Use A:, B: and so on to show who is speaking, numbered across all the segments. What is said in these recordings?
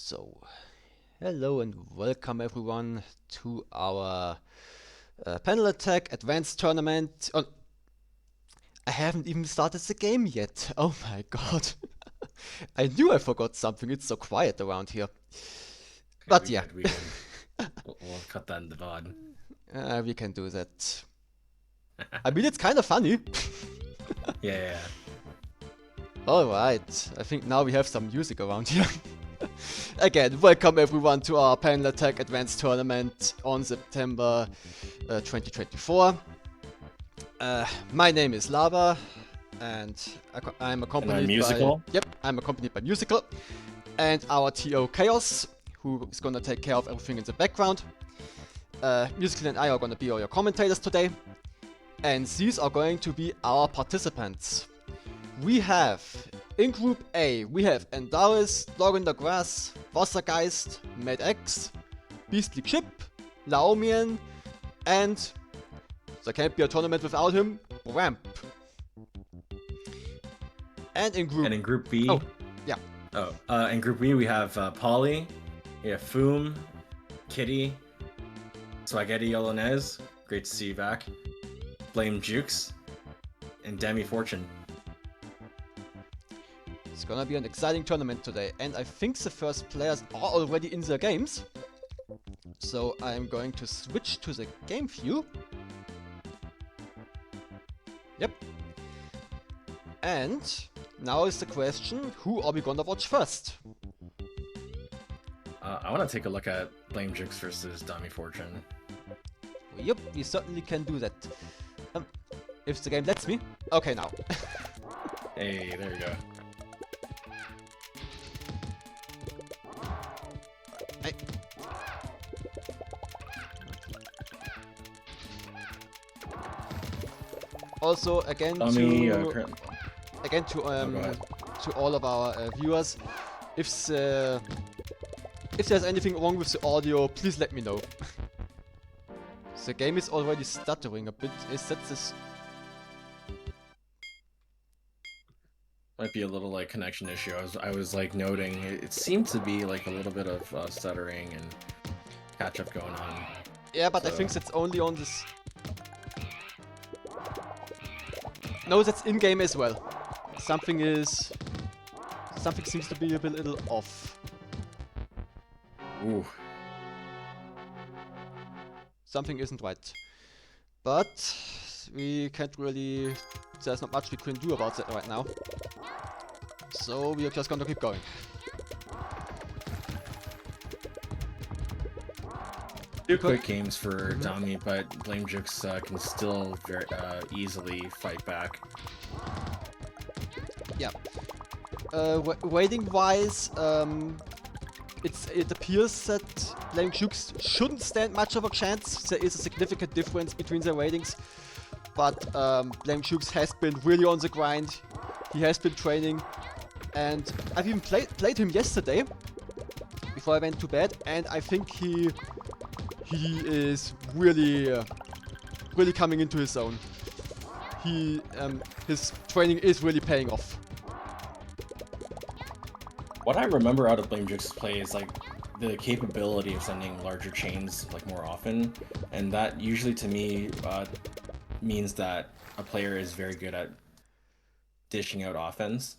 A: So, hello and welcome everyone to our panel attack advanced tournament. Oh, I haven't even started the game yet. Oh my god. I knew I forgot something. It's so quiet around here. But yeah.
B: We can. We'll cut that in the VOD.
A: We can do that. I mean, it's kind of funny.
B: Yeah.
A: Alright, I think now we have some music around here. Again, welcome everyone to our Panel Attack Advanced Tournament on September 2024. My name is Lava, and I'm accompanied
B: and Musical.
A: by... Yep, I'm accompanied by Musical, and our TO Chaos, who is gonna take care of everything in the background. Musical and I are gonna be all your commentators today, and these are going to be our participants. We have, in Group A, we have Endaris, Dog in the Grass, Wassergeist, MedX, BeastlyChip, Laomian, and there can't be a tournament without him, Bramp. And in Group
B: B.
A: Oh, yeah.
B: In Group B we have Pawlie, we have xFUUMo, Kitti, SwaghettiYolonese, great to see you back, BlameJeux, and damifortune.
A: It's gonna be an exciting tournament today, and I think the first players are already in their games. So I'm going to switch to the game view. Yep. And now is the question, who are we gonna watch first?
B: I want to take a look at BlameJeux versus damifortune.
A: Yep, we certainly can do that. If the game lets me. Okay, now.
B: Hey, there you go.
A: Hey. Also, again to all of our viewers, if there's anything wrong with the audio, please let me know. The game is already stuttering a bit. Is that this?
B: Might be a little like connection issue. I was like noting it seemed to be like a little bit of stuttering and catch up going on.
A: Yeah, but so. I think it's only on this. No, that's in game as well. Something seems to be a little off.
B: Ooh.
A: Something isn't right. But we can't really... There's not much we can do about that right now. So we are just gonna keep going.
B: Two quick games for Dami, but BlameJeux can still very easily fight back.
A: Yeah. Rating wise, it appears that BlameJeux shouldn't stand much of a chance. There is a significant difference between their ratings, but BlameJeux has been really on the grind. He has been training, and I've even played him yesterday before I went to bed, and I think he is really coming into his own. His training is really paying off.
B: What I remember out of BlameJeux' play is like the capability of sending larger chains like more often, and that usually to me means that a player is very good at dishing out offense.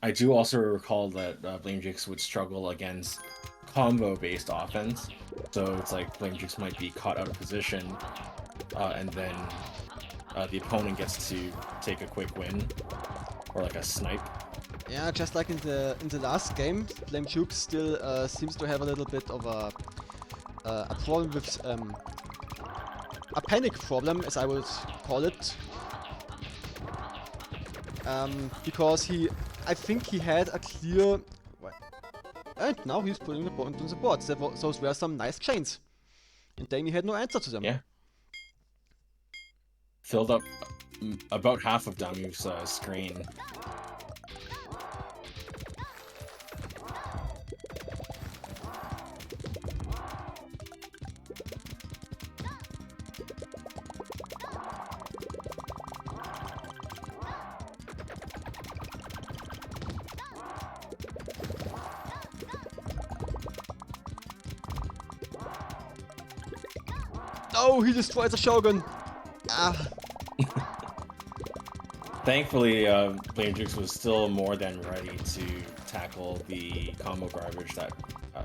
B: I do also recall that BlameJeux would struggle against combo-based offense, so it's like BlameJeux might be caught out of position, and then the opponent gets to take a quick win, or like a snipe.
A: Yeah, just like in the last game, BlameJeux still seems to have a little bit of a problem with a panic problem, as I would call it, because I think he had a clear, and now he's putting the point on the board. Those were some nice chains, and Dami had no answer to them.
B: Yeah. Filled up about half of Dami's screen.
A: No, he destroys the Shogun. Ah.
B: Thankfully, BlameJeux was still more than ready to tackle the combo garbage that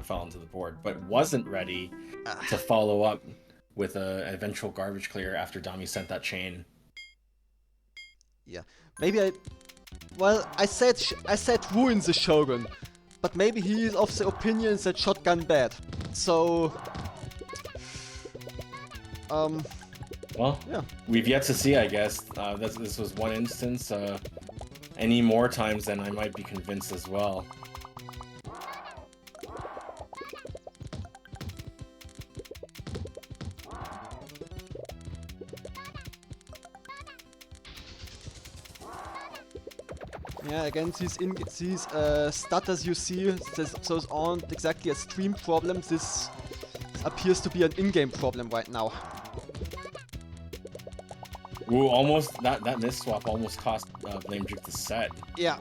B: fell onto the board, but wasn't ready to follow up with an eventual garbage clear after Dami sent that chain.
A: Yeah, maybe I said ruin the Shogun, but maybe he is of the opinion that shotgun bad. So,
B: well,
A: yeah,
B: we've yet to see, I guess. This was one instance. Any more times, then I might be convinced as well.
A: Yeah, again, these stutters you see, those aren't exactly a stream problem. This appears to be an in-game problem right now.
B: Ooh, almost that miss swap almost cost BlameJeux the set.
A: Yeah.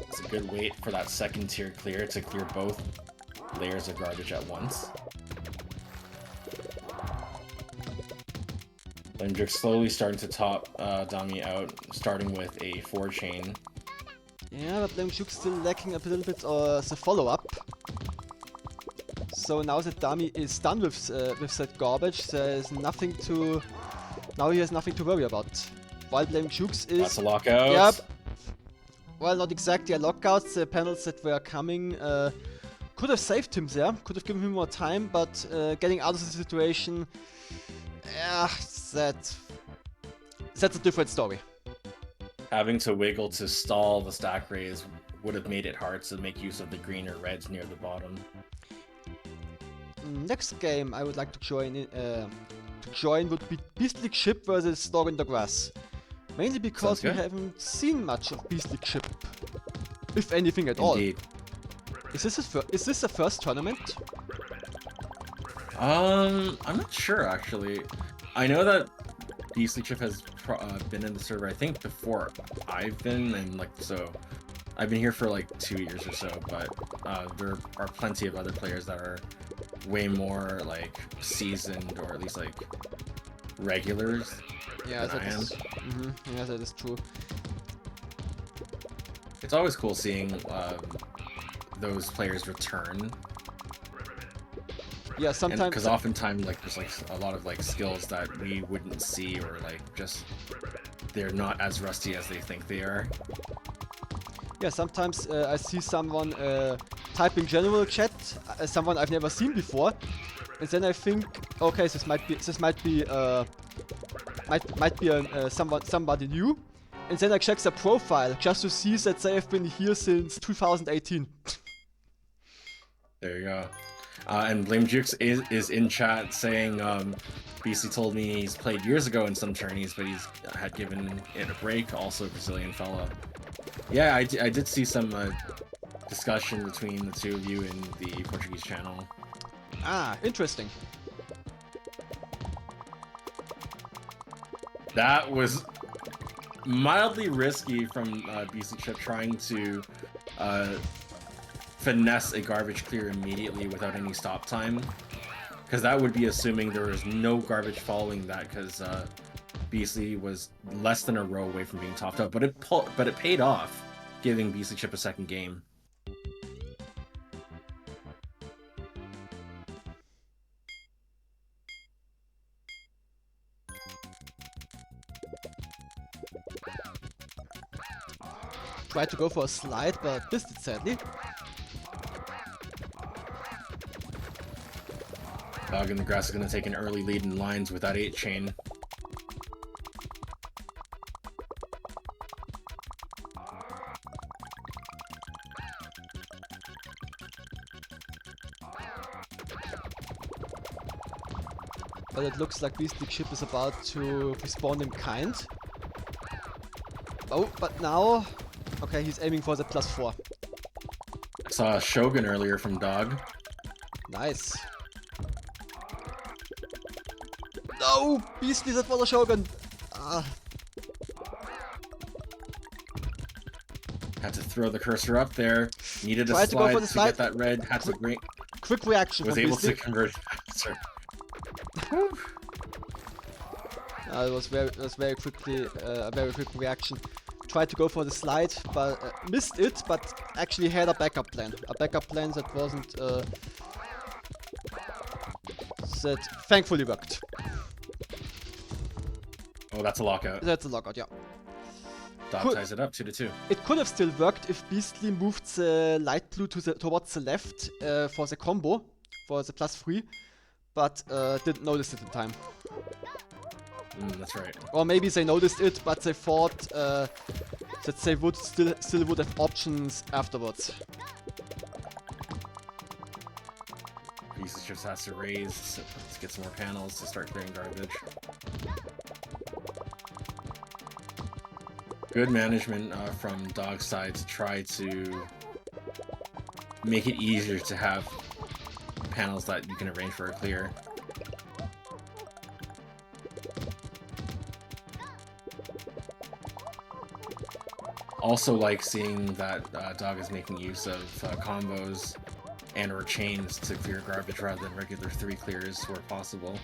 B: It's a good wait for that second tier clear to clear both layers of garbage at once. BlameJeux slowly starting to top Dami out, starting with a 4-chain.
A: Yeah, but BlameJeux still lacking a little bit the follow-up. So now that Dami is done with that garbage, there's nothing to... Now he has nothing to worry about. While BlameJeux is...
B: That's a lockout.
A: Yep. Well, not exactly a lockout. The panels that were coming could have saved him there, could have given him more time, but getting out of the situation... Yeah, that's a different story.
B: Having to wiggle to stall the stack raise would have made it hard to make use of the green or reds near the bottom.
A: Next game I would like to join would be BeastlyChip versus Dog in the Grass. Mainly because we haven't seen much of BeastlyChip, if anything at
B: Indeed.
A: all. Is this the first tournament?
B: I'm not sure actually. I know that BeastlyChip has been in the server, I think, before I've been, and so I've been here for like 2 years or so, but there are plenty of other players that are way more like seasoned, or at least like regulars.
A: Yeah,
B: than I am.
A: Yeah, that is true.
B: It's always cool seeing those players return.
A: Yeah, sometimes
B: because oftentimes like there's like a lot of like skills that we wouldn't see, or like just they're not as rusty as they think they are.
A: Yeah, sometimes I see someone type in general chat, someone I've never seen before, and then I think, okay, this might be somebody new, and then I check their profile just to see that they have been here since 2018.
B: There you go. And BlameJeux is in chat saying, BC told me he's played years ago in some tourneys, but he's had given it a break. Also a Brazilian fella. Yeah, I did see some discussion between the two of you in the Portuguese channel.
A: Ah, interesting.
B: That was mildly risky from BeastlyChip trying to finesse a garbage clear immediately without any stop time, because that would be assuming there was no garbage following that, because Beastly was less than a row away from being topped up, but it paid off, giving BeastlyChip a second game.
A: Tried to go for a slide, but missed it sadly.
B: Dog in the Grass is going to take an early lead in lines with that 8-chain.
A: But it looks like BeastlyChip is about to respawn in kind. Oh, but now... Okay, he's aiming for the +4.
B: I saw a Shogun earlier from Dog.
A: Nice. No! Beastly, that was a Shogun! Ah.
B: Had to throw the cursor up there. Needed a
A: Tried to go
B: slide
A: for the
B: to
A: slide.
B: get that red. Had to
A: quick reaction
B: was
A: from
B: able
A: Beastly.
B: to convert faster.
A: It was very quickly a very quick reaction. Tried to go for the slide, but missed it. But actually had a backup plan. A backup plan that wasn't that thankfully worked.
B: Oh, that's a lockout.
A: That's a lockout, yeah.
B: Dog ties it up 2-2.
A: It could have still worked if Beastly moved the light blue towards the left for the combo, for the +3, but didn't notice it in time.
B: That's right.
A: Or maybe they noticed it, but they thought that they would still would have options afterwards.
B: Beastly just has to raise to get some more panels to start clearing garbage. Good management from Dog's side to try to make it easier to have panels that you can arrange for a clear. Also like seeing that Dog is making use of combos and or chains to clear garbage rather than regular 3 clears where possible.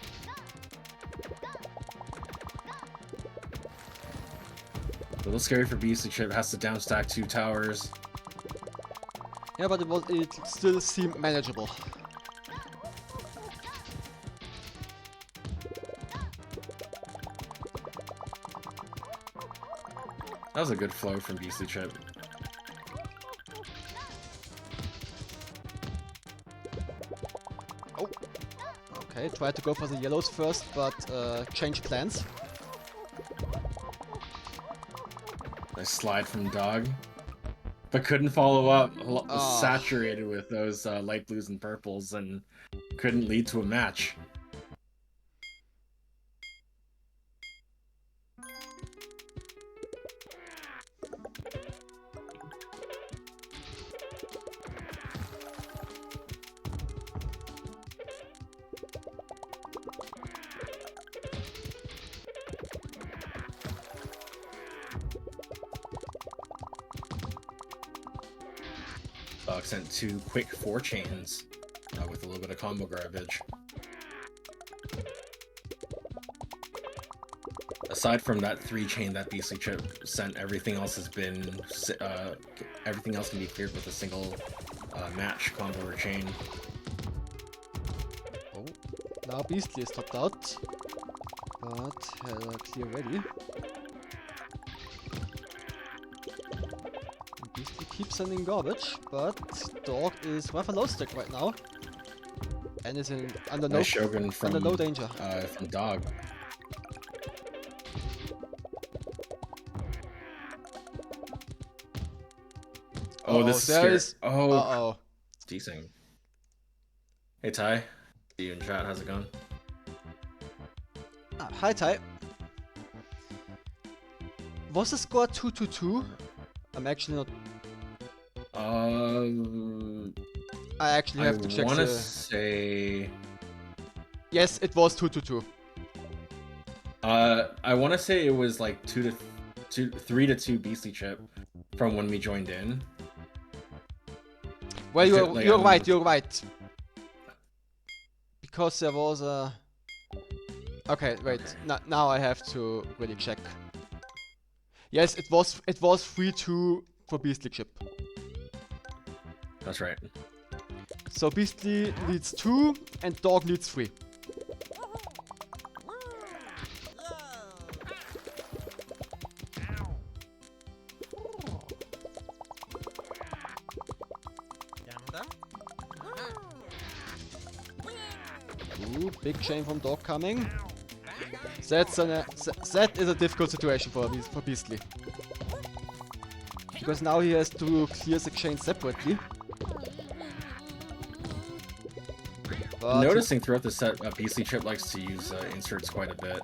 B: A little scary for BeastlyChip, has to downstack 2 towers.
A: Yeah, but it still seemed manageable.
B: That was a good flow from BeastlyChip.
A: Oh, okay, tried to go for the yellows first, but changed plans.
B: Nice slide from Dog, but couldn't follow up. Was saturated with those light blues and purples and couldn't lead to a match. Dog sent 2 quick 4 chains with a little bit of combo garbage. Aside from that 3 chain that BeastlyChip sent, everything else has been everything else can be cleared with a single match combo or chain.
A: Oh, now Beastly is topped out, but had a clear ready. Beastly keeps sending garbage, but Dog is rather low stack right now, and is under
B: Nice Shogun from
A: low danger.
B: From Dog. Oh, this is scary. Oh, decent. Hey Ty, see you in chat. How's it going?
A: Hi Ty. Was the score 2-2? I'm actually not. I actually have to check.
B: I want to say.
A: Yes, it was 2-2.
B: I want to say it was like 3-2 BeastlyChip from when we joined in.
A: Well, you're right. You're right. Because there was a. Okay, wait. Okay. Now I have to really check. Yes, it was 3-2 for BeastlyChip.
B: That's right.
A: So Beastly leads 2 and Dog leads 3. Ooh, big chain from Dog coming. That is a difficult situation for Beastly. Because now he has to clear the chain separately. But
B: noticing throughout the set, BeastlyChip likes to use inserts quite a bit.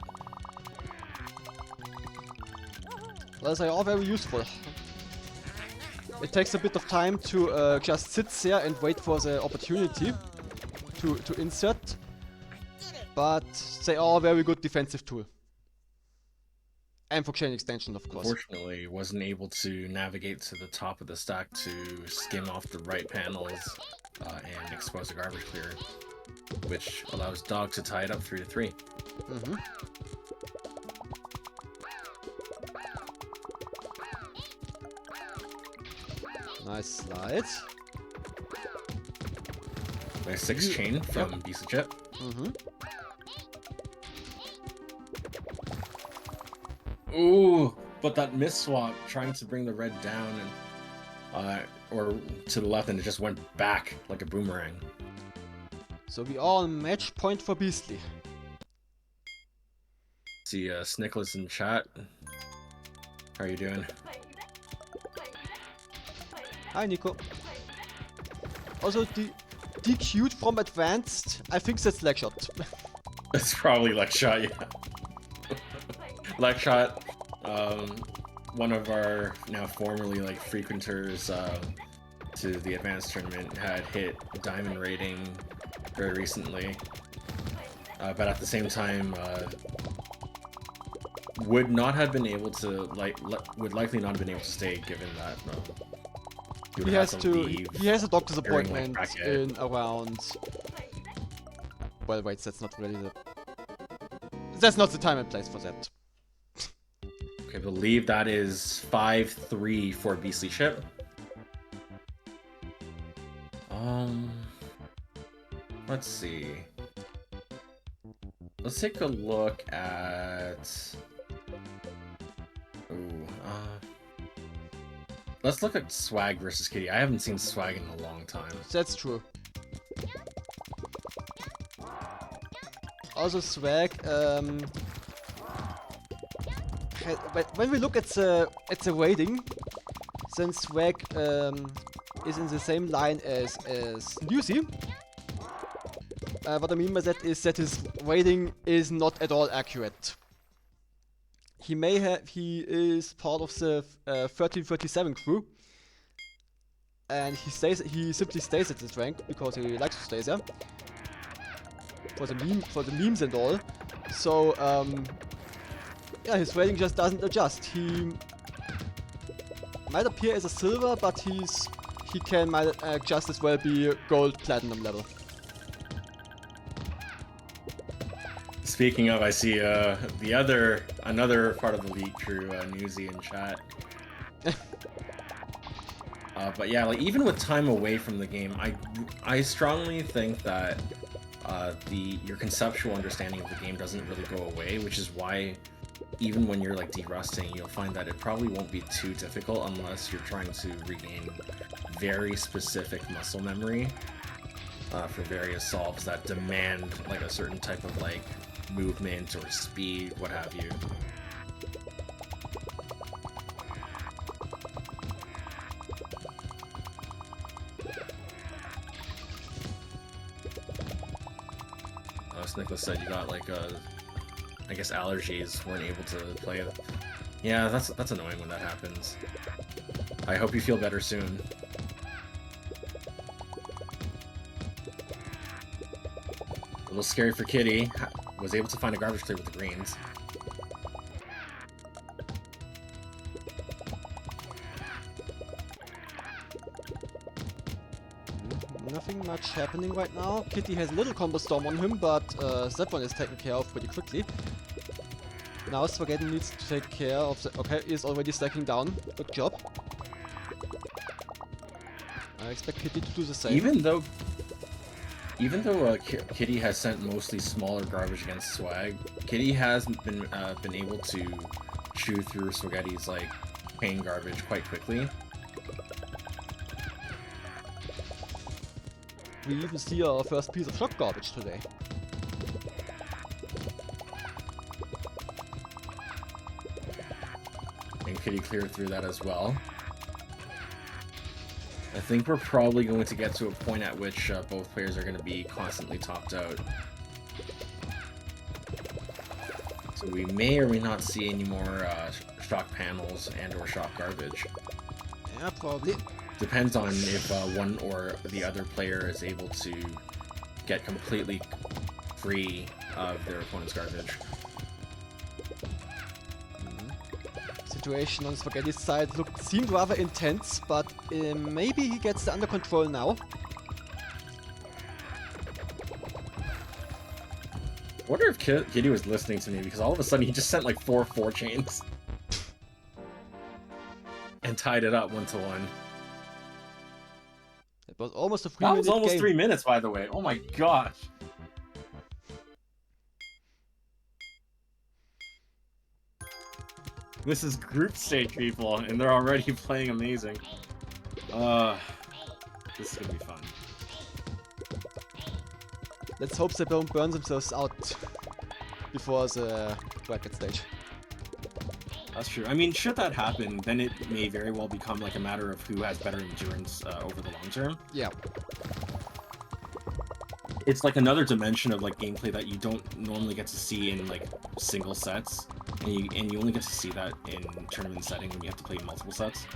A: Well, they are very useful. It takes a bit of time to just sit there and wait for the opportunity to insert, but they are a very good defensive tool. And for chain extension, of course.
B: Unfortunately, wasn't able to navigate to the top of the stack to skim off the right panels and expose a garbage clear, which allows Dog to tie it up 3-3.
A: Mm-hmm. Nice slide.
B: Nice 6 chain from BeastlyChip.
A: Mm-hmm.
B: Ooh, but that miss swap trying to bring the red down and or to the left, and it just went back like a boomerang.
A: So we are on match point for Beastly.
B: See Snickless in chat. How are you doing?
A: Hi Nico. Also DQ'd from advanced. I think that's leg shot.
B: It's probably leg shot, yeah. Leg shot. One of our now formerly like frequenters to the advanced tournament had hit diamond rating very recently, but at the same time would not have been able to would likely not have been able to stay, given that
A: he has a doctor's appointment in around. Well, wait, that's not really that's not the time and place for that.
B: Okay, I believe that is 5-3 for BeastlyChip. Let's see. Let's take a look at. Let's look at Swag versus Kitti. I haven't seen Swag in a long time.
A: That's true. Also, Swag. When we look at the rating, then Swag is in the same line as Lucy. What I mean by that is that his rating is not at all accurate. He is part of the 1337 crew, and he simply stays at this rank because he likes to stay there for the memes and all. So yeah, his rating just doesn't adjust. He might appear as a silver, but he might just as well be gold platinum level.
B: Speaking of, I see another part of the league crew, Newsy in chat. But yeah, like even with time away from the game, I strongly think that your conceptual understanding of the game doesn't really go away, which is why even when you're like derusting, you'll find that it probably won't be too difficult unless you're trying to regain very specific muscle memory for various solves that demand like a certain type of like movement or speed, what have you. Nicholas said you got like I guess allergies, weren't able to play it. Yeah, that's annoying when that happens. I hope you feel better soon. A little scary for Kitti. Was able to find a garbage clear with the greens.
A: Nothing much happening right now. Kitti has a little combo storm on him, but that one is taken care of pretty quickly. Now Swaghetti needs to take care of the... Okay, he's already stacking down. Good job. I expect Kitti to do the same.
B: Even though Kitti has sent mostly smaller garbage against Swag, Kitti has been able to chew through Swaghetti's like pain garbage quite quickly.
A: We even see our first piece of shock garbage today.
B: And Kitti cleared through that as well. I think we're probably going to get to a point at which both players are going to be constantly topped out. So we may or may not see any more shock panels and or shock garbage.
A: Yeah, probably.
B: Depends on if one or the other player is able to get completely free of their opponent's garbage.
A: situation on Swaghetti's side seemed rather intense, but maybe he gets it under control now.
B: I wonder if Kitti was listening to me, because all of a sudden he just sent like 4 chains. And tied it up 1-1.
A: It was almost a 3-minute
B: game. That was almost
A: game.
B: 3 minutes, by the way. Oh my gosh. This is group stage, people, and they're already playing amazing. This is gonna be fun.
A: Let's hope they don't burn themselves out before the bracket stage.
B: That's true. I mean, should that happen, then it may very well become like a matter of who has better endurance over the long term.
A: Yeah.
B: It's like another dimension of like gameplay that you don't normally get to see in like single sets, and you only get to see that in tournament setting when you have to play multiple sets.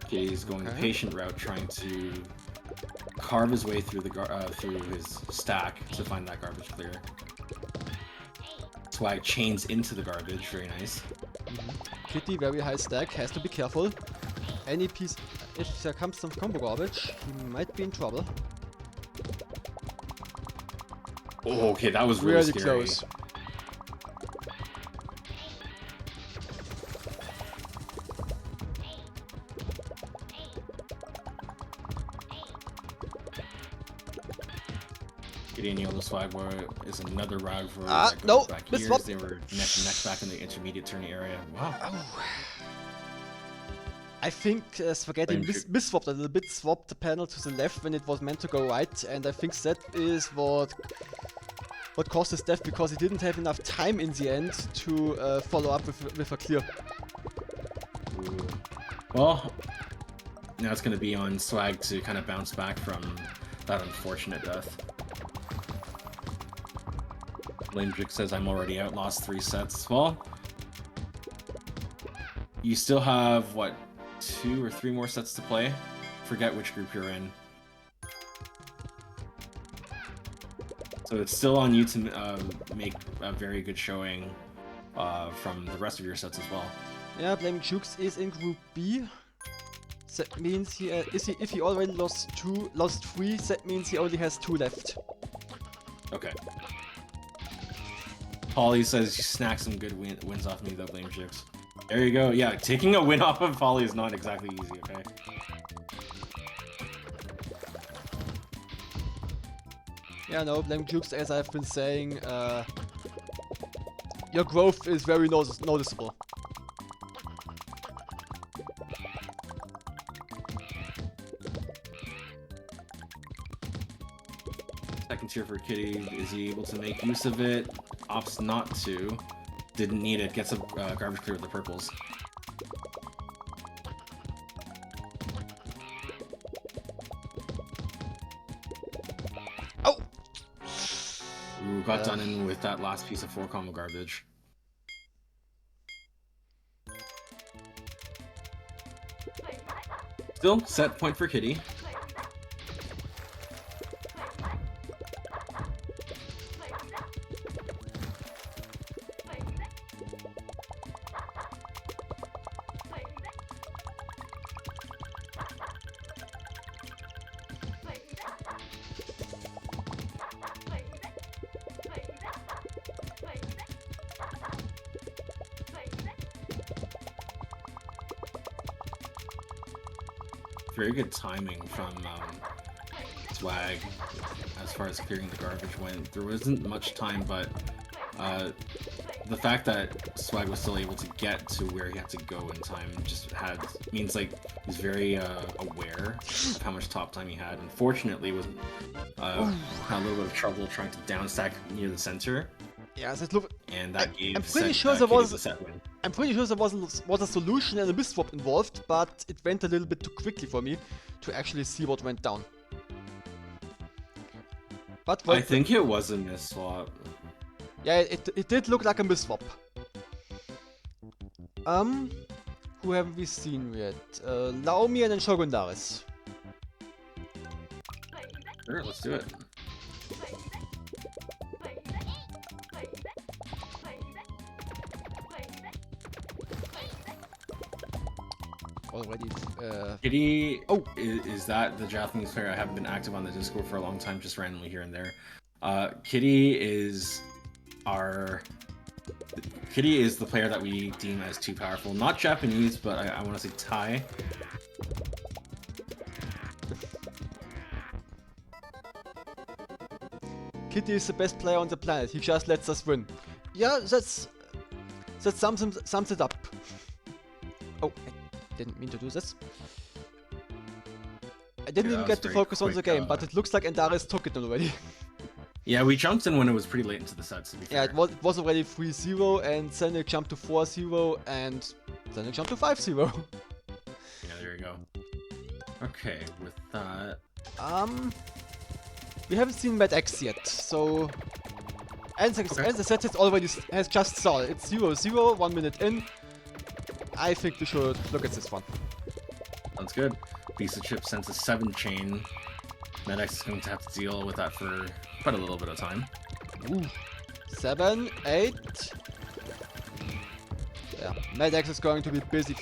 B: Okay, he's going the patient route, trying to carve his way through the through his stack to find that garbage clear. Swag chains into the garbage, very nice.
A: Kitti, very high stack, has to be careful. Any piece, if there comes some combo garbage, he might be in trouble.
B: Oh, okay, that was really scary.
A: Close.
B: Kitti and Yolo Swag is another round for
A: no,
B: back years. They were neck and neck back in the intermediate tourney area. Wow.
A: Oh. I think Swaghetti misswapped a little bit, swapped the panel to the left when it was meant to go right, and I think that is what caused his death, because he didn't have enough time in the end to follow up with a clear.
B: Ooh. Well, now it's going to be on Swag to kind of bounce back from that unfortunate death. BlameJeux says, I'm already out, lost 3 sets. Well, you still have, what, 2 or 3 more sets to play? Forget which group you're in. So it's still on you to make a very good showing from the rest of your sets as well.
A: Yeah, BlameJeux is in Group B. That means if he already lost 3, that means he only has 2 left.
B: Okay. Pawlie says you snack some good wins off me though, BlameJeux. There you go. Yeah, taking a win off of Pawlie is not exactly easy, okay?
A: Yeah, no, BlameJeux, as I've been saying, your growth is very noticeable.
B: Second tier for Kitti. Is he able to make use of it? Opts not to. Didn't need it. Gets a garbage clear with the purples.
A: Oh!
B: Ooh, got done in with that last piece of 4 combo garbage. Still, set point for Kitti. Very good timing from Swag as far as clearing the garbage went. There wasn't much time, but the fact that Swag was still able to get to where he had to go in time just means like he's very aware of how much top time he had. Unfortunately, was had a little bit of trouble trying to down stack near the center.
A: Yeah, that look.
B: And that gave.
A: I'm pretty sure there was a solution and a misswap involved, but it went a little bit too quickly for me to actually see what went down. But
B: I think it was a misswap.
A: Yeah, it did look like a misswap. Who have we seen yet? Laomian and Endaris.
B: Sure, let's do it.
A: Already.
B: Kitti. Oh, is that the Japanese player? I haven't been active on the Discord for a long time, just randomly here and there. Kitti is the player that we deem as too powerful. Not Japanese, but I want to say Thai.
A: Kitti is the best player on the planet. He just lets us win. Yeah, that sums it up. Oh, I didn't mean to do this. I didn't even get to focus on the game, but it looks like Endaris took it already.
B: Yeah, we jumped in when it was pretty late into the sets, to be fair.
A: Yeah, it was already 3-0, and then it jumped to 4-0, and then it jumped to 5-0.
B: Yeah, there you go. Okay, with that...
A: We haven't seen MedX yet, so... And the set has just started. It's 0-0, 1 minute in. I think we should look at this one.
B: Sounds good. BeastlyChip sends a 7 chain. MedX is going to have to deal with that for quite a little bit of time.
A: Ooh. 7, 8. Yeah, MedX is going to be busy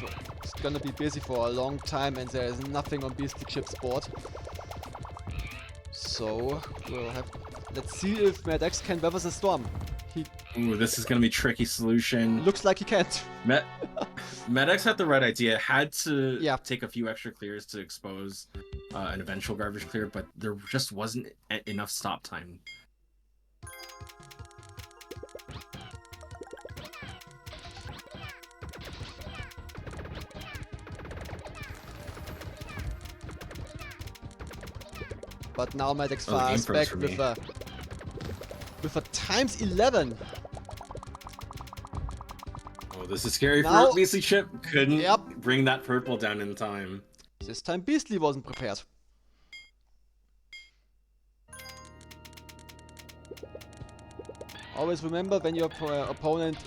A: for a long time, and there is nothing on BeastlyChip's board. So we'll have. Let's see if MedX can weather the storm.
B: Ooh, this is gonna be a tricky solution.
A: Looks like he can't.
B: MedX had the right idea. Had to take a few extra clears to expose an eventual garbage clear, but there just wasn't enough stop time.
A: But now MedX fires back with a times 11.
B: Oh, this is scary for BeastlyChip. Couldn't bring that purple down in time.
A: This time Beastly wasn't prepared. Always remember, when your opponent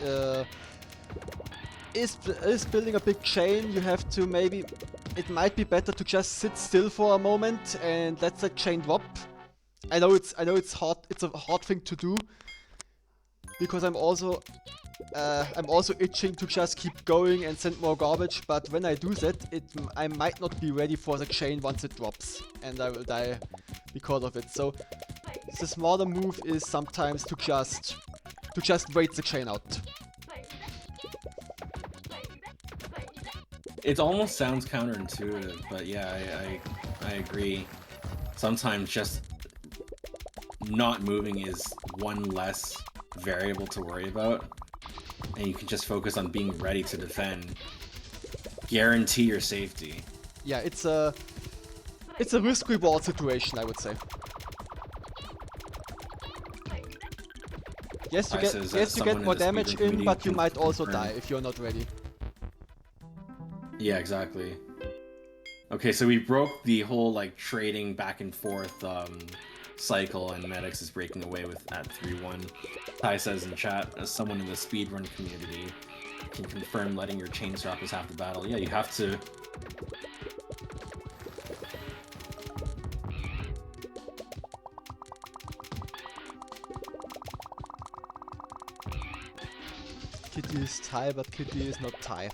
A: is building a big chain, you have to maybe... It might be better to just sit still for a moment and let the chain drop. I know it's hard. It's a hard thing to do, because I'm also itching to just keep going and send more garbage. But when I do that, I might not be ready for the chain once it drops, and I will die because of it. So the smarter move is sometimes to just wait the chain out.
B: It almost sounds counterintuitive, but yeah, I agree. Sometimes just not moving is one less variable to worry about, and you can just focus on being ready to defend. Guarantee your safety.
A: Yeah, it's a risk-reward situation, I would say. Yes, you get more damage in, but you might also die if you're not ready.
B: Yeah, exactly. Okay, so we broke the whole like trading back and forth cycle, and MedX is breaking away with at 3-1. Ty says in chat, as someone in the speedrun community can confirm letting your chains drop is half the battle. Yeah, you have to.
A: Kitti is Thai, but Kitti is not Thai.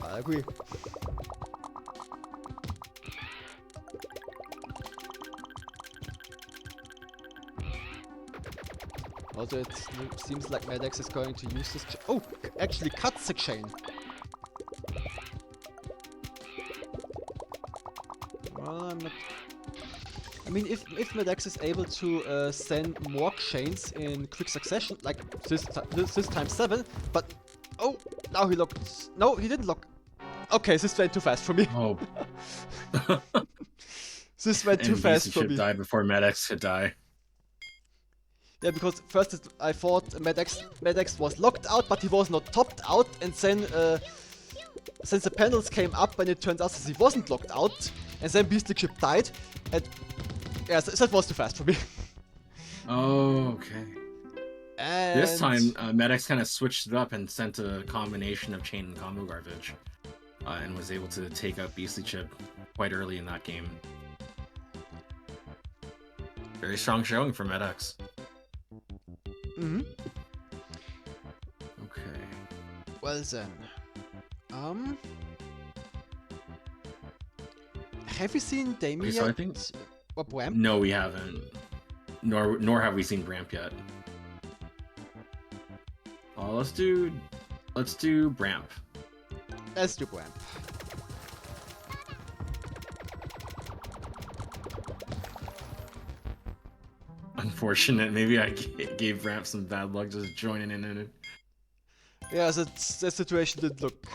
A: I agree. Also, it seems like MedX is going to use this. Oh, actually cuts the chain. Well, I'm not. I mean, if MedX is able to send more chains in quick succession, like this time 7, but oh, now he locked. No, he didn't lock. Okay, this went too fast for me.
B: Oh.
A: This went too fast for me.
B: died before MedX could die.
A: Yeah, because first I thought MedX was locked out, but he was not topped out, and then since the panels came up, and it turned out that he wasn't locked out, and then BeastlyChip died, and yeah, that was too fast for me.
B: Oh, okay.
A: And
B: this time, MedX kind of switched it up and sent a combination of chain and combo garbage, and was able to take out BeastlyChip quite early in that game. Very strong showing for MedX.
A: Mm-hmm.
B: Okay.
A: Well then. Have you seen Damian
B: Okay, so I think...
A: or Bramp?
B: No, we haven't. Nor have we seen Bramp yet. Let's do Bramp.
A: Let's do Bramp.
B: Unfortunate. Maybe I gave Bramp some bad luck just joining in it.
A: Yeah, that situation didn't look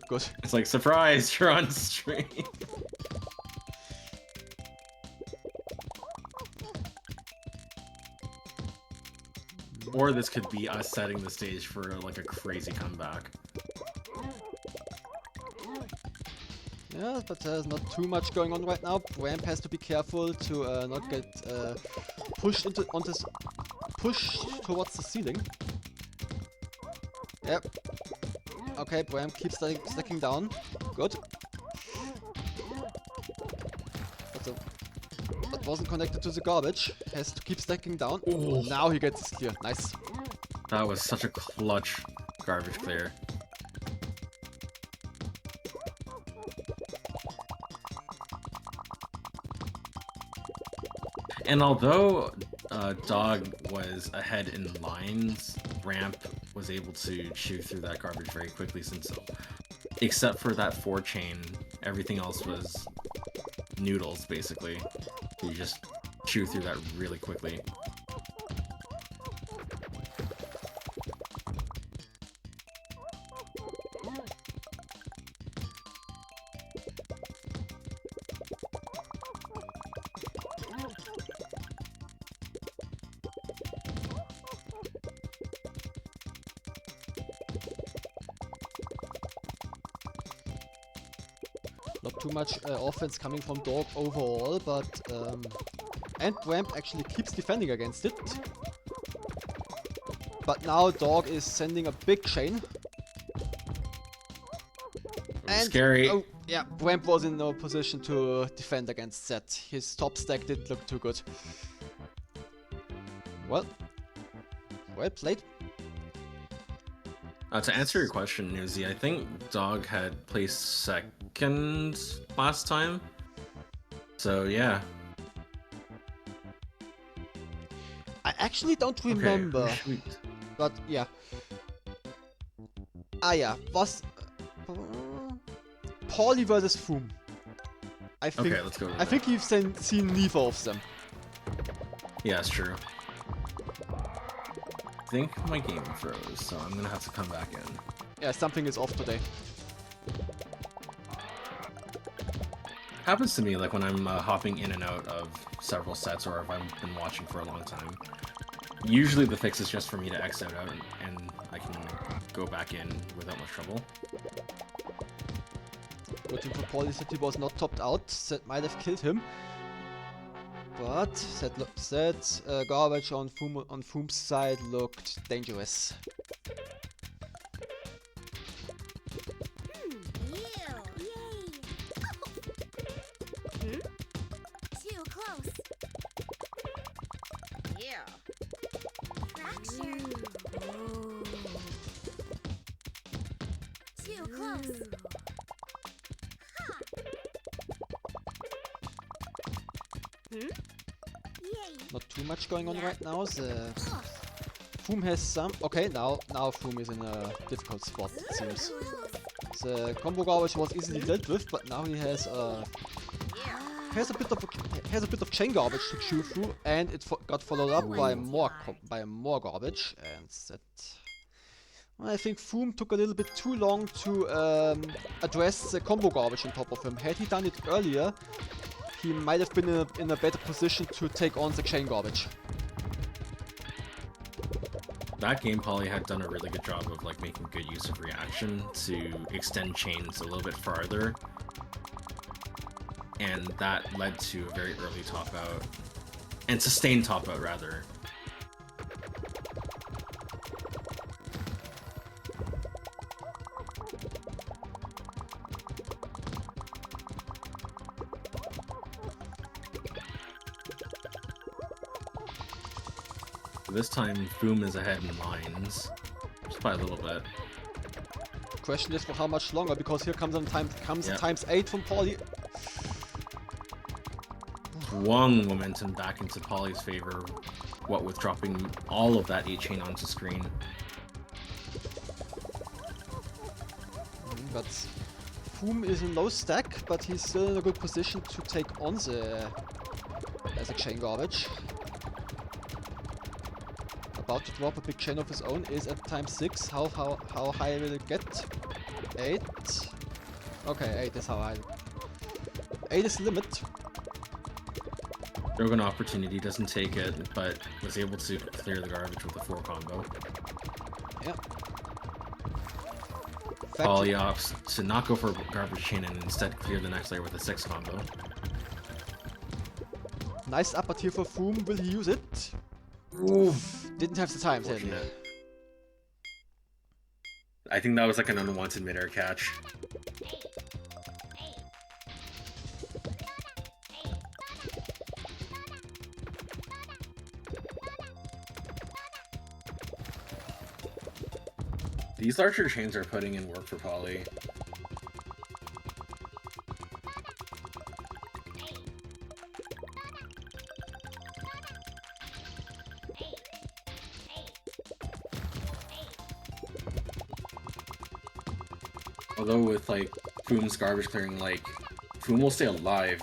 A: good.
B: It's like, surprise, you're on stream. Or this could be us setting the stage for like a crazy comeback.
A: Yeah, but there's not too much going on right now. Bramp has to be careful to not get pushed towards the ceiling. Yep. Okay, Bramp keeps stacking down. Good. That wasn't connected to the garbage. Has to keep stacking down.
B: Ooh.
A: Now he gets clear. Nice.
B: That was such a clutch garbage clear. And although Dog was ahead in lines, Bramp was able to chew through that garbage very quickly, since except for that 4 chain, everything else was noodles, basically. You just chew through that really quickly.
A: Not too much offense coming from Dog overall, but and Bramp actually keeps defending against it. But now Dog is sending a big chain. And
B: scary.
A: Oh yeah, Bramp was in no position to defend against that. His top stack didn't look too good. Well played.
B: To answer your question, Newsy, I think Dog had placed second last time. So yeah.
A: I actually don't remember.
B: Okay,
A: but yeah. Ah yeah, was Pawlie versus XFUUMo. I think.
B: Okay, let's go.
A: I think you've seen neither of them.
B: Yeah, it's true. I think my game froze, so I'm gonna have to come back in.
A: Yeah, something is off today.
B: Happens to me like when I'm hopping in and out of several sets, or if I've been watching for a long time. Usually the fix is just for me to exit out and I can go back in without much trouble.
A: Good thing for Pawlie that he was not topped out. That might have killed him. But that garbage on XFUUMo's side looked dangerous.
C: Too close. Yeah. Fracture. Too close.
A: Not too much going on right now. The XFUUMo has some. Okay, now XFUUMo is in a difficult spot, it seems. The combo garbage was easily dealt with, but now he has a bit of chain garbage to chew through, and it got followed up by more garbage, and that. I think XFUUMo took a little bit too long to address the combo garbage on top of him. Had he done it earlier, he might have been in a better position to take on the chain garbage.
B: That game Pawlie had done a really good job of like making good use of reaction to extend chains a little bit farther. And that led to a very early top out. And sustained top out rather. This time, XFUUMo is ahead in mines. Just by a little bit.
A: Question is for how much longer, because here comes
B: Yeah.
A: times 8 from Pawlie.
B: Swung momentum back into Pawlie's favor, what with dropping all of that 8 chain onto screen.
A: But XFUUMo is in low stack, but he's still in a good position to take on the as a chain garbage. About to drop a big chain of his own, is at times 6. How high will it get? 8. Okay, 8 is how high. 8 is the limit.
B: Drogon opportunity, doesn't take it, but was able to clear the garbage with a 4 combo.
A: Yeah.
B: Pawlie opts to not go for garbage chain and instead clear the next layer with a 6 combo.
A: Nice up here for XFUUMo. Will he use it?
B: Ooh.
A: Didn't have the time, sadly.
B: Fortunate. I think that was like an unwanted mid-air catch. These larger chains are putting in work for Pawlie. Although with like XFUUMo's garbage clearing, like XFUUMo will stay alive,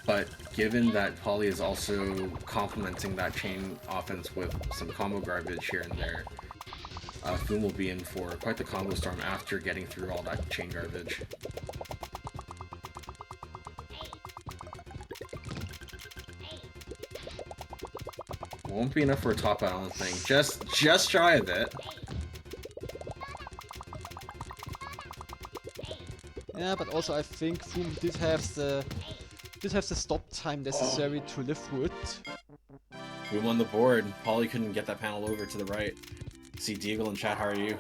B: but given that Pawlie is also complementing that chain offense with some combo garbage here and there, XFUUMo will be in for quite the combo storm after getting through all that chain garbage. Won't be enough for a top, I don't think. Just shy of it.
A: Yeah, but also I think XFUUMo did have the stop time necessary to live through it.
B: XFUUMo on the board. Pawlie couldn't get that panel over to the right. See Deagle in chat, how are you?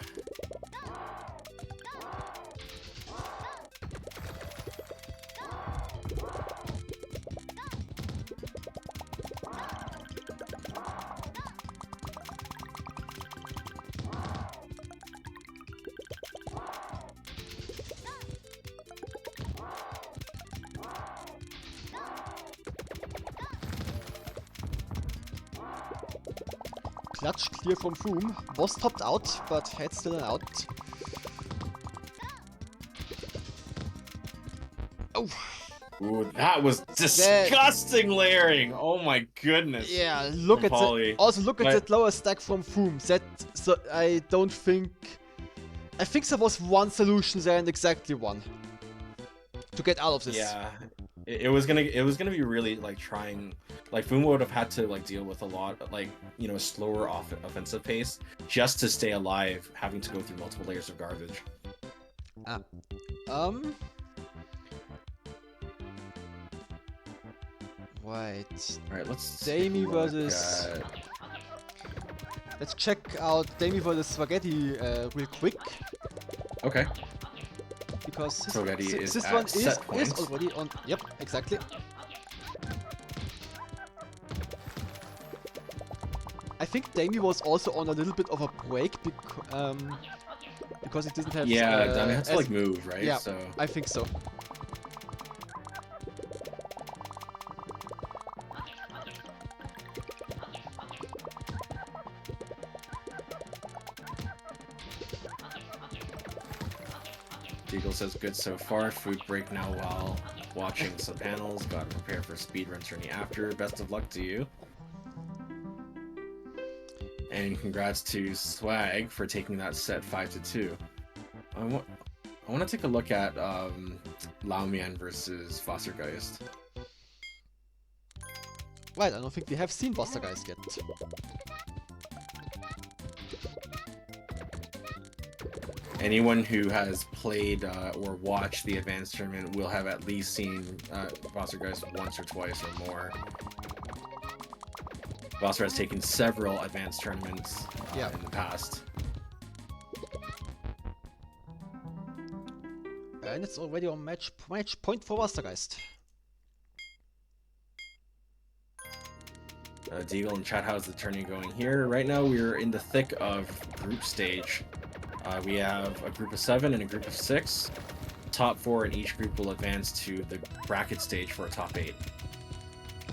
A: Clutch clear from XFUUMo. Was topped out, but had still an out. Oh!
B: Ooh, that was disgusting layering! Oh my goodness!
A: Yeah, look at
B: Pawlie.
A: that. Also look at that lower stack from XFUUMo. So I don't think... I think there was one solution there and exactly one. To get out of this.
B: Yeah. It was gonna be really like trying, like XFUUMo would have had to like deal with a lot like, you know, slower offensive pace just to stay alive, having to go through multiple layers of garbage.
A: Wait.
B: Alright, let's
A: Dami versus... Let's check out Dami versus Spaghetti real quick.
B: Okay.
A: Because
B: Spaghetti is
A: this
B: at
A: one
B: set
A: is
B: points.
A: already on. Yep, exactly. I think Dami was also on a little bit of a break because he didn't have.
B: Yeah, Dami had to like move, right?
A: Yeah,
B: so
A: I think so.
B: Deagle says good so far. Food break now while watching some panels. Gotta prepare for speedrun tourney after. Best of luck to you. And congrats to Swag for taking that set 5-2. I want to take a look at Laomian versus Wassergeist.
A: Right, I don't think we have seen Wassergeist yet.
B: Anyone who has played or watched the advanced tournament will have at least seen Wassergeist once or twice or more. Wasser has taken several advanced tournaments in the past.
A: And it's already on match point for Wassergeist.
B: Deagle and chat, how's the tourney going here? Right now we're in the thick of group stage. We have a group of 7 and a group of 6. Top 4 in each group will advance to the bracket stage for a top 8.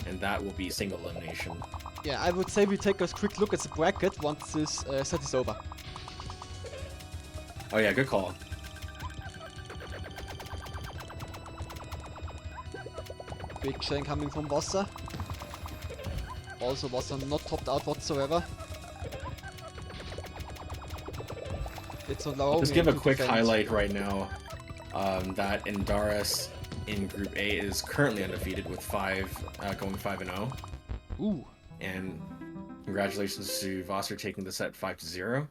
B: And that will be single elimination.
A: Yeah, I would say we take a quick look at the bracket once this set is over.
B: Oh yeah, good call.
A: Big chain coming from Wasser. Also Wasser not topped out whatsoever. It's a Laomian.
B: Just give a quick highlight right now that Endaris in Group A is currently undefeated with going 5-0.
A: Ooh.
B: And congratulations to Wasser taking the set 5-0.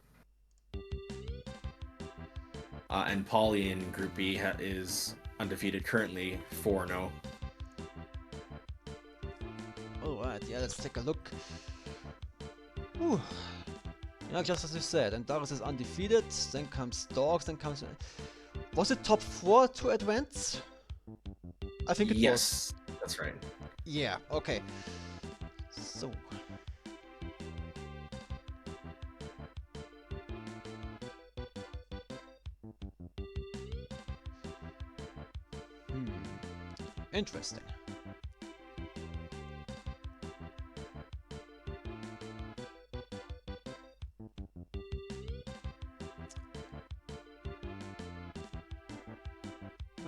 B: And Pawlie in Group B is undefeated currently 4-0.
A: Alright, yeah, let's take a look. Ooh. Yeah, just as you said, Endaris is undefeated, then comes Dogs, then comes... Was it top 4 to advance? I think it was.
B: Yes, that's right.
A: Yeah, okay. So... Interesting.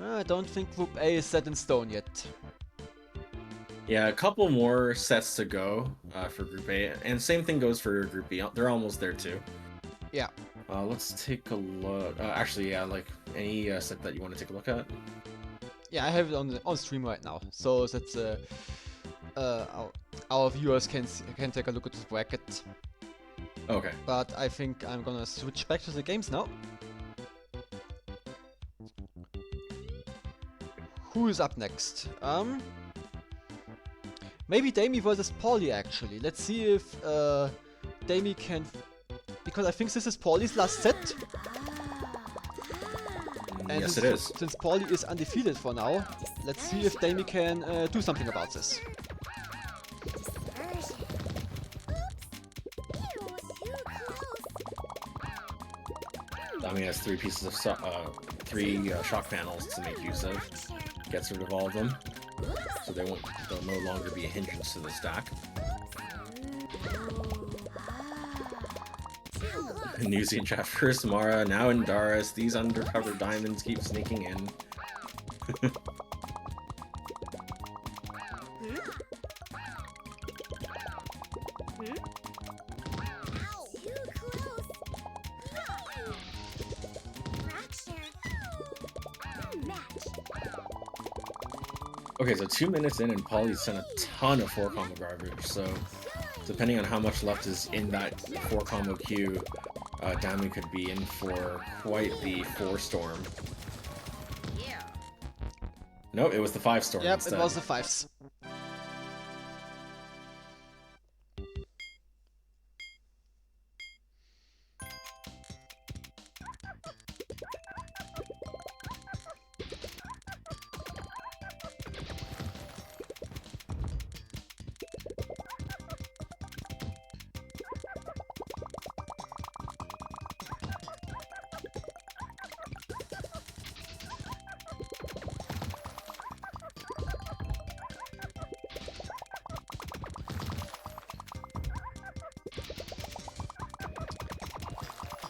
A: I don't think Group A is set in stone yet.
B: Yeah, a couple more sets to go for Group A, and same thing goes for Group B. They're almost there too.
A: Yeah.
B: Let's take a look. Actually, yeah, like any set that you want to take a look at.
A: Yeah, I have it on stream right now, so that our viewers can take a look at the bracket.
B: Okay.
A: But I think I'm gonna switch back to the games now. Who is up next? Maybe Dami versus Pawlie actually. Let's see if Dami can... Because I think this is Paulie's last set. And
B: yes, it is.
A: Since Pawlie is undefeated for now, let's see if Dami can do something about this.
B: Dami has 3 pieces of shock panels to make use of. Gets rid of all of them, so they'll no longer be a hindrance to the stack. Newsy and chat first, Mara, now Endaris. These undercover diamonds keep sneaking in. Okay, so 2 minutes in and Pawlie sent a ton of 4-combo garbage, so depending on how much left is in that 4-combo queue, Dami could be in for quite the 4-storm.
C: Yeah.
B: No, it was the 5-storm
A: Yep,
B: instead.
A: it was the 5s.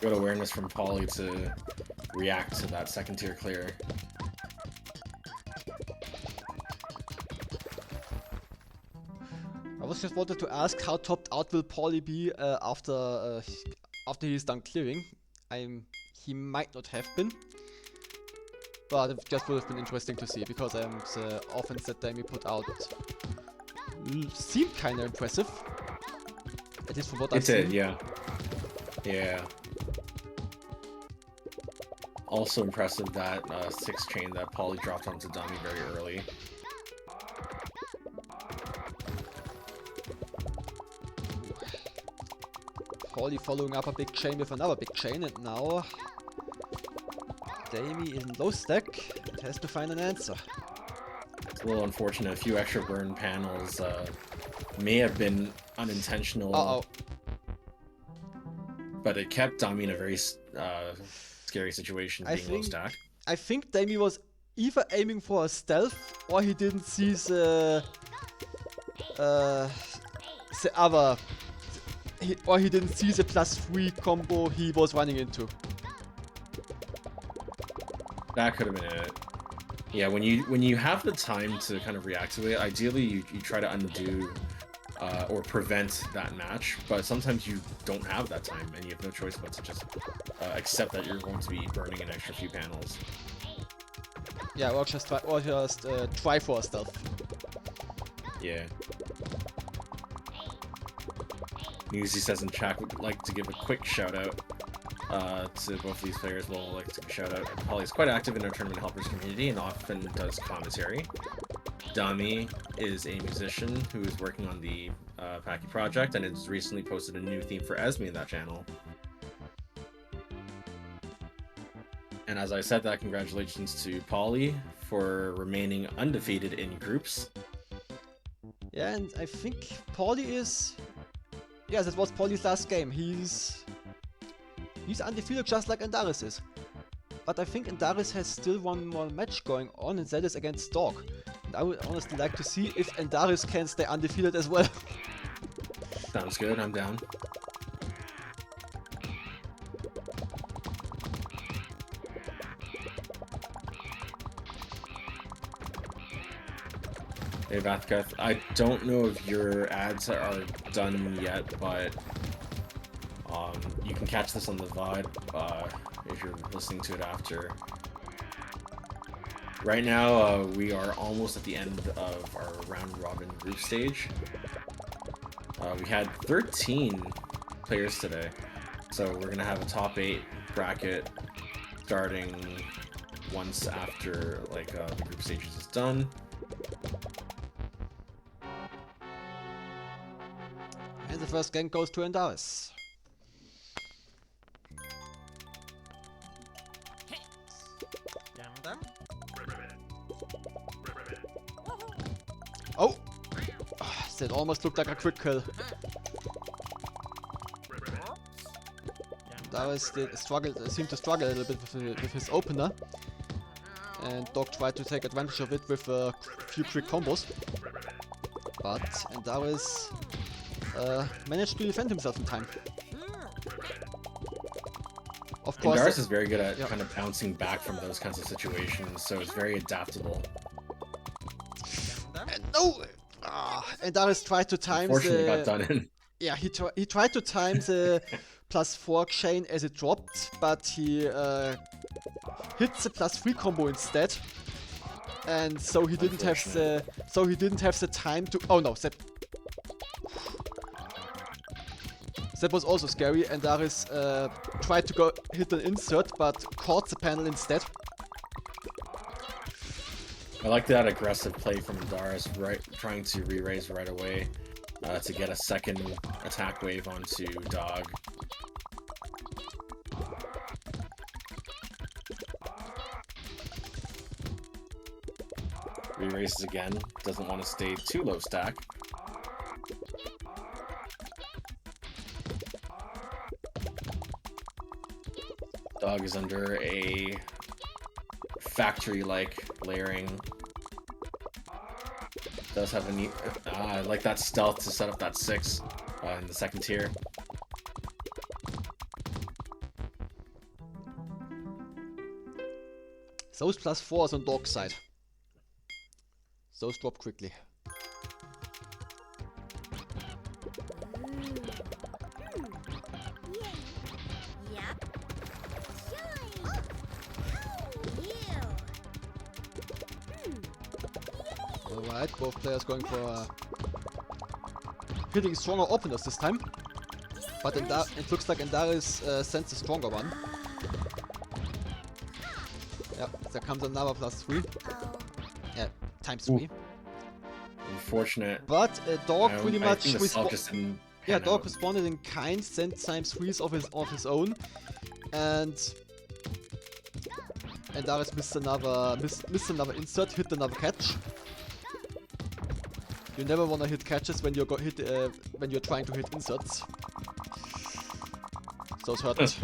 B: Good awareness from Pawlie to react to that second tier clear.
A: I was just wanted to ask how topped out will Pawlie be after he's done clearing. He might not have been, but it just would have been interesting to see because the offense that Dami put out seemed kind of impressive. At least from what I've seen.
B: It did, yeah. Yeah. Also impressive that 6 chain that Pawlie dropped onto Dami very early.
A: Pawlie following up a big chain with another big chain, and now Dami in low stack and has to find an answer.
B: It's a little unfortunate. A few extra burn panels may have been unintentional.
A: Uh-oh.
B: But it kept Dami in a very scary situation, being low stack.
A: I think Dami was either aiming for a stealth, or he didn't see the other, or he didn't see the +3 combo he was running into.
B: That could have been it. Yeah, when you have the time to kind of react to it, ideally you try to undo or prevent that match, but sometimes you don't have that time and you have no choice but to just accept that you're going to be burning an extra few panels.
A: Yeah, or just try for a stealth.
B: Yeah. Newsy says in chat would like to give a quick shout out to both of these players. We'll like to give a shout out. Pawlie is quite active in our tournament helpers community and often does commentary. Dami is a musician who is working on the Packy project and has recently posted a new theme for Esme in that channel. And as I said that, congratulations to Pawlie for remaining undefeated in groups.
A: Yeah, and I think Pawlie is... Yes, that was Paulie's last game. He's undefeated just like Endaris is. But I think Endaris has still one more match going on, and that is against Dog. And I would honestly like to see if Endaris can stay undefeated as well.
B: Sounds good, I'm down. Hey Vathkath, I don't know if your ads are done yet, but you can catch this on the VOD if you're listening to it after. Right now, we are almost at the end of our round-robin group stage. We had 13 players today, so we're gonna have a top 8 bracket starting once after the group stages is done.
A: And the first gank goes to Endaris. Oh! That almost looked like a quick kill. Endaris seemed to struggle a little bit with his opener. And Dog tried to take advantage of it with a few quick combos. But Endaris managed to defend himself in time. Of course,
B: Endaris is very good at kind of bouncing back from those kinds of situations, so it's very adaptable.
A: No! Endaris tried to time
B: Unfortunately, got done in.
A: Yeah, he tried to time the +4 chain as it dropped, but he hit the +3 combo instead, and so he didn't have the time to. Oh no! That was also scary. Endaris tried to go hit an insert, but caught the panel instead.
B: I like that aggressive play from Endaris, trying to re-raise right away to get a second attack wave onto Dog. Re-raises again, doesn't want to stay too low stack. Dog is under a factory-like layering. Does have a neat... I like that stealth to set up that 6 in the second tier.
A: Those +4s on Dog's side. Those drop quickly. Alright, both players going for hitting stronger openers this time. But it looks like Endaris sends a stronger one. Yeah, there comes another +3. Yeah, ×3.
B: Unfortunate.
A: But Dog pretty much
B: Dog
A: responded in kind, sent ×3s of his own, and Endaris missed another insert, hit another catch. You never wanna hit catches when you're when you're trying to hit inserts. Those hurt.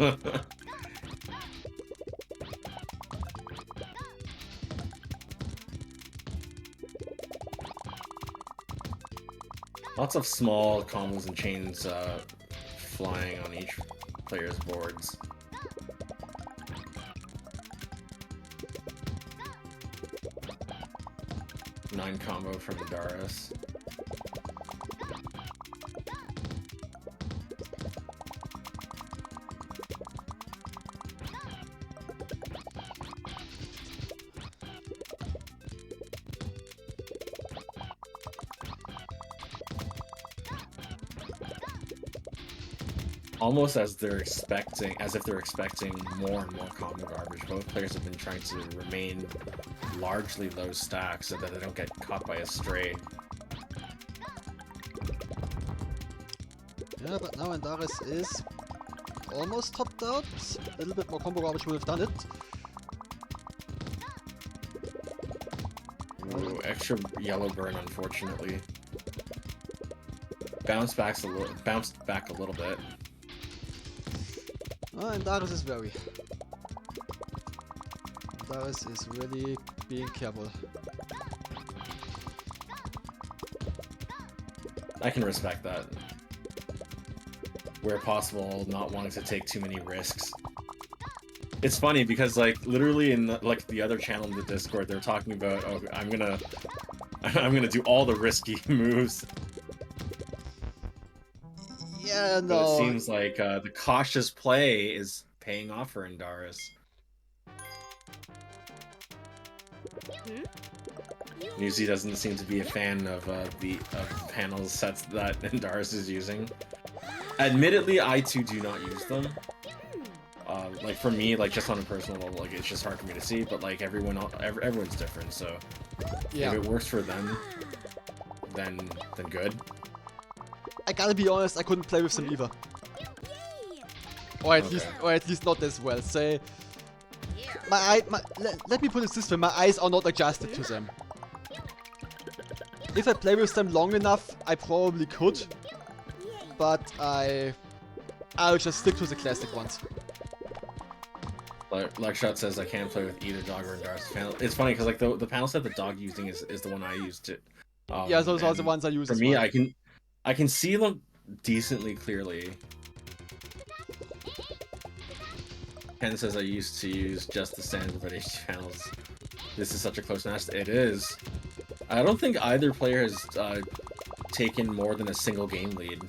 B: Lots of small combos and chains flying on each player's boards. Nine combo from Endaris. Almost as if they're expecting more and more combo garbage. Both players have been trying to remain largely low stack so that they don't get caught by a stray.
A: Yeah, but now Endaris is almost topped out. A little bit more combo garbage would have done it.
B: Ooh, extra yellow burn, unfortunately. Bounced back a little bit.
A: Endaris is very. Endaris is really being careful.
B: I can respect that. Where possible, not wanting to take too many risks. It's funny because, like, literally in the other channel in the Discord, they're talking about, oh, I'm gonna do all the risky moves.
A: Yeah, no.
B: But it seems like the cautious play is paying off for Endaris. Newsy doesn't seem to be a fan of the panel sets that Endaris is using. Admittedly, I too do not use them. Like for me, like just on a personal level, like it's just hard for me to see. But like everyone's different, so
A: yeah.
B: If it works for them, then good.
A: I gotta be honest, I couldn't play with them either. Or at least not as well. Say, let me put it this way: my eyes are not adjusted to them. If I play with them long enough, I probably could, but I'll just stick to the classic ones.
B: Luckshot says I can't play with either dog or Endaris panel. It's funny because like the panel set the dog using is the one I used to.
A: Yeah, those are the ones I use.
B: For me, I can see them decently clearly. Ken says I used to use just the standard HD panels. This is such a close match. It is. I don't think either player has taken more than a single game lead.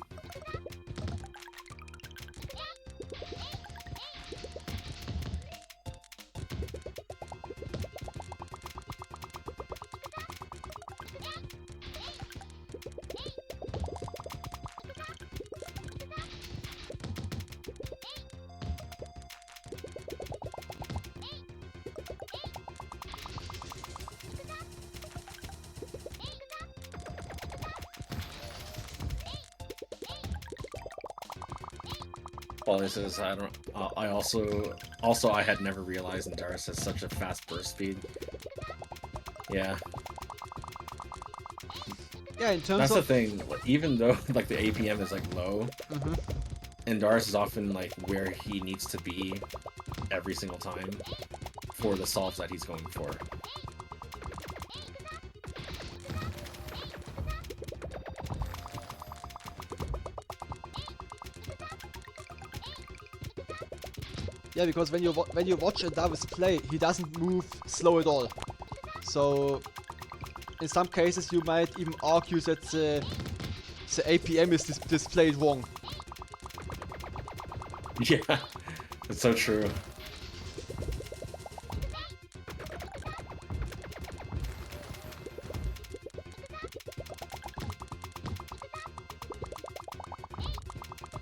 B: Pawlie says I also I had never realized Endaris has such a fast burst speed. Yeah.
A: Yeah, in terms
B: That's
A: of...
B: the thing. Even though like the APM is like low, Endaris is often like where he needs to be every single time for the solves that he's going for.
A: Yeah, because when you watch Endaris play, he doesn't move slow at all. So in some cases you might even argue that the APM is displayed wrong.
B: Yeah, that's so true.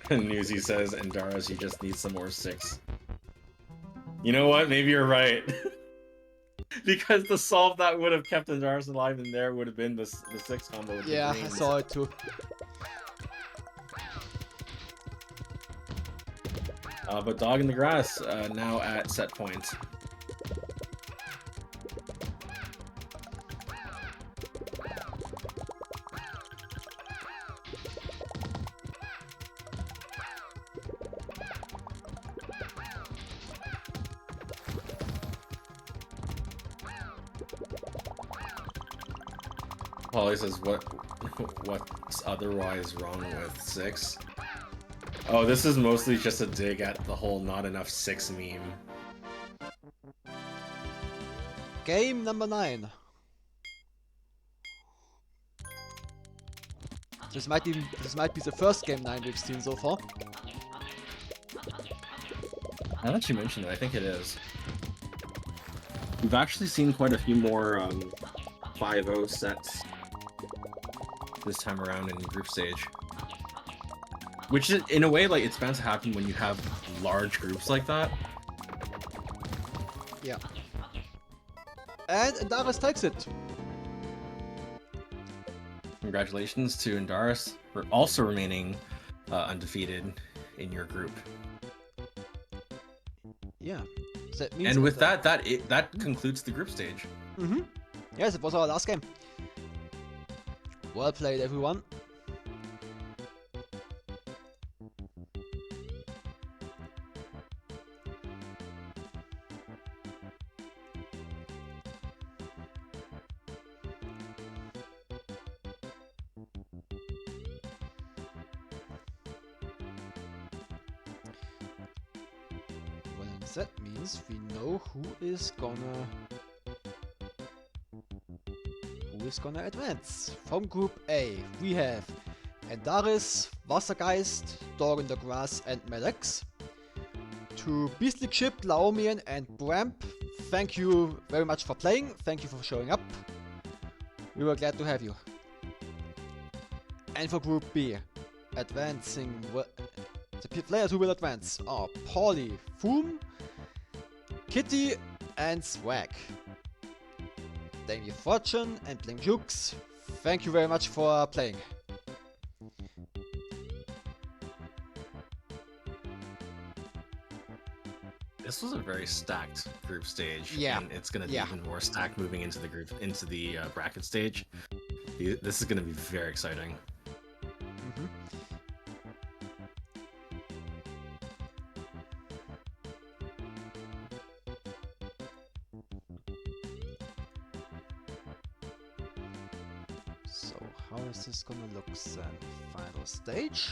B: Newsy says, Endaris, you just need some more 6. You know what? Maybe you're right. Because the solve that would have kept Endaris alive in there would have been the 6 combo with
A: yeah,
B: the greens.
A: I saw it too.
B: But Dog in the Grass now at set point. Pawlie says, what's otherwise wrong with 6? Oh, this is mostly just a dig at the whole not enough 6 meme.
A: Game number 9. This might be the first game 9 we've seen so far.
B: Now that you mentioned it, I think it is. We've actually seen quite a few more 5-0 sets this time around in group stage. Which is, in a way, like, it's bound to happen when you have large groups like that.
A: Yeah. And Endaris takes it.
B: Congratulations to Endaris for also remaining undefeated in your group.
A: Yeah. So that means
B: And with that concludes the group stage.
A: Mm-hmm. Yes, it was our last game. Well played, everyone. That means we know who is gonna advance. From Group A, we have Endaris, Wassergeist, Dog in the Grass, and MedX. To BeastlyChip, Laomian, and Bramp, thank you very much for playing. Thank you for showing up. We were glad to have you. And for Group B, advancing. The players who will advance are Pawlie, xFUUMo, Kitti, and Swag. damifortune and BlameJeux, thank you very much for playing.
B: This was a very stacked group stage.
A: Yeah.
B: And it's going to be even more stacked moving into the bracket stage. This is going to be very exciting.
A: Mm-hmm. So how is this gonna look then? Final stage.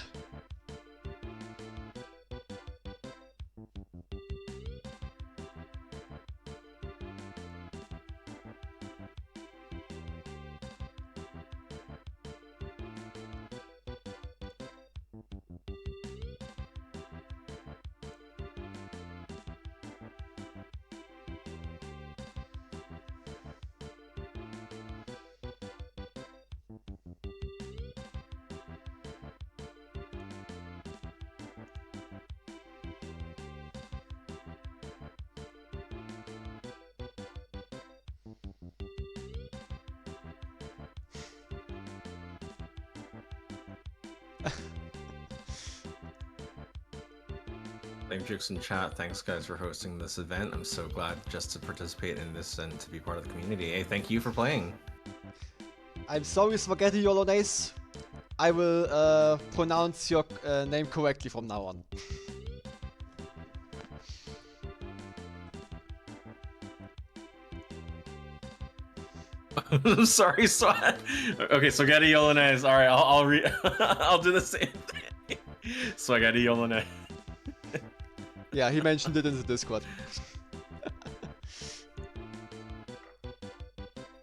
B: BlameJeux in chat, thanks guys for hosting this event. I'm so glad just to participate in this and to be part of the community. Hey, thank you for playing.
A: I'm sorry, SwaghettiYolonese. I will pronounce your name correctly from now on.
B: I'm sorry, Swag. Okay, SwaghettiYolonese. All right, I'll do the same thing. SwaghettiYolonese.
A: Yeah, he mentioned it in the Discord.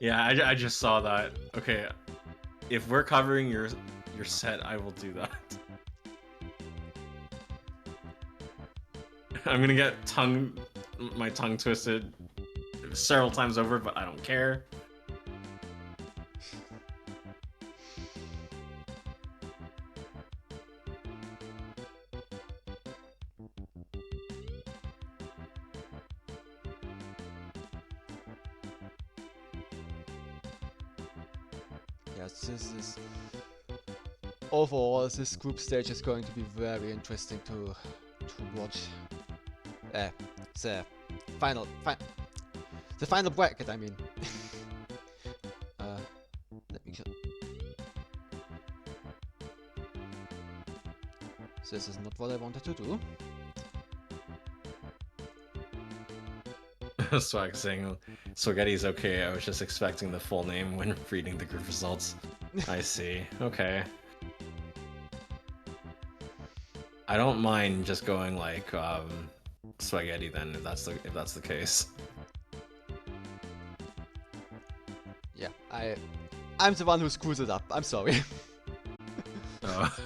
B: Yeah, I just saw that. Okay, if we're covering your set, I will do that. I'm gonna get my tongue twisted several times over, but I don't care.
A: This is overall, this group stage is going to be very interesting to watch. The final bracket, I mean. Let me just... This is not what I wanted to do.
B: Swag saying Swaghetti's okay. I was just expecting the full name when reading the group results. I see. Okay. I don't mind just going like Swaghetti then, if that's the case.
A: Yeah, I'm the one who screws it up. I'm sorry.
B: Oh.